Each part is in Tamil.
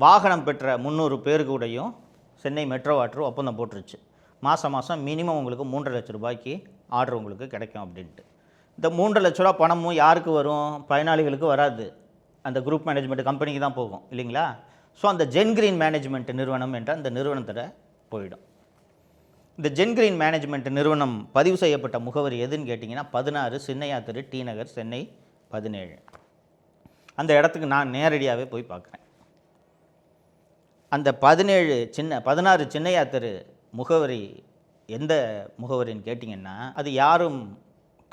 வாகனம் பெற்ற 300 பேர் கூடயும் சென்னை மெட்ரோ வாட்டர் ஒப்பந்தம் போட்டுருச்சு. மாதம் மினிமம் உங்களுக்கு 3.5 லட்ச ரூபாய்க்கு ஆர்டர் உங்களுக்கு கிடைக்கும் அப்படின்ட்டு. இந்த 3.5 லட்ச ரூபா பணமும் யாருக்கு வரும்? பயனாளிகளுக்கு வராது, அந்த குரூப் மேனேஜ்மெண்ட் கம்பெனிக்கு தான் போகும் இல்லைங்களா? ஸோ அந்த ஜென்கிரீன் மேனேஜ்மெண்ட் நிறுவனம் என்ற அந்த நிறுவனத்தில் போயிடும். இந்த ஜென்கிரீன் மேனேஜ்மெண்ட் நிறுவனம் பதிவு செய்யப்பட்ட முகவரி எதுன்னு கேட்டிங்கன்னா 16 சின்னையா தெரு, டி நகர், சென்னை 17. அந்த இடத்துக்கு நான் நேரடியாகவே போய் பார்க்குறேன். அந்த 16 சின்னையா தெரு முகவரி எந்த முகவரின்னு கேட்டிங்கன்னா, அது யாரும்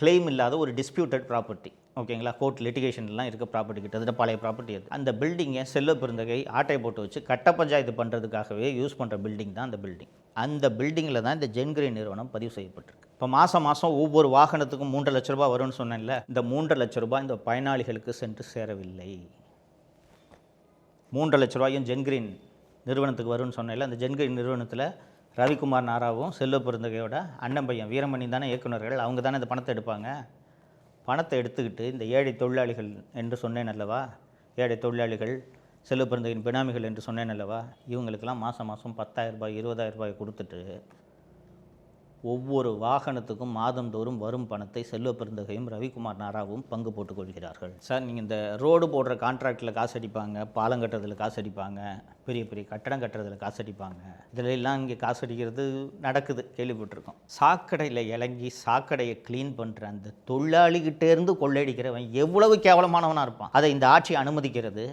கிளைம் இல்லாத ஒரு டிஸ்பியூட்டட் ப்ராப்பர்ட்டி. ஓகேங்களா? கோர்ட் லிட்டிகேஷன்லாம் இருக்க ப்ராப்பர்ட்டி, கிட்டத்தட்ட பழைய ப்ராப்பர்ட்டி அது. அந்த பில்டிங்கை செல்வ பெருந்தகை ஆட்டை போட்டு வச்சு கட்ட பஞ்சாயத்து பண்ணுறதுக்காகவே யூஸ் பண்ணுற பில்டிங் தான் அந்த பில்டிங். அந்த பில்டிங்கில் தான் இந்த ஜென்கிரீன் நிறுவனம் பதிவு செய்யப்பட்டிருக்கு. இப்போ மாதம் ஒவ்வொரு வாகனத்துக்கும் 3.5 லட்ச ரூபா வரும்னு சொன்னேன்ல, இந்த 3.5 லட்ச ரூபாய் இந்த பயனாளிகளுக்கு சென்று சேரவில்லை. 3.5 லட்ச ரூபாயும் ஜென்கிரீன் நிறுவனத்துக்கு வரும்னு சொன்னேன்ல, அந்த ஜென்கிரீன் நிறுவனத்தில் ரவிக்குமார் நாராவும் செல்வ பெருந்தகையோட அண்ணன் பையன் வீரமணி தானே இயக்குநர்கள். அவங்க தானே இந்த பணத்தை எடுப்பாங்க. பணத்தை எடுத்துக்கிட்டு இந்த ஏழை தொழிலாளிகள் என்று சொன்னேன் அல்லவா, ஏழை தொழிலாளிகள் செல்வ பெருந்தகையின் பினாமிகள் என்று சொன்னேன் அல்லவா, இவங்களுக்கெல்லாம் மாதம் 10,000 ரூபாய் 20,000 ரூபாய் கொடுத்துட்டு ஒவ்வொரு வாகனத்துக்கும் மாதந்தோறும் வரும் பணத்தை செல்வ பெருந்தகையும் ரவிக்குமார் நாராவும் பங்கு போட்டுக் கொள்கிறார்கள். சார், நீங்கள் இந்த ரோடு போடுற கான்ட்ராக்டில் காசு அடிப்பாங்க, பாலம் கட்டுறதுல காசு அடிப்பாங்க, பெரிய பெரிய கட்டடம் கட்டுறதுல காசு அடிப்பாங்க, இதில் எல்லாம் இங்கே காசு அடிக்கிறது நடக்குது, கேள்விப்பட்டிருக்கோம். சாக்கடையில் இறங்கி சாக்கடையை க்ளீன் பண்ணுற அந்த தொழிலாளிகிட்டேருந்து கொள்ளையடிக்கிறவன் எவ்வளவு கேவலமானவனாக இருப்பான். அதை இந்த ஆட்சி அனுமதிக்கிறது.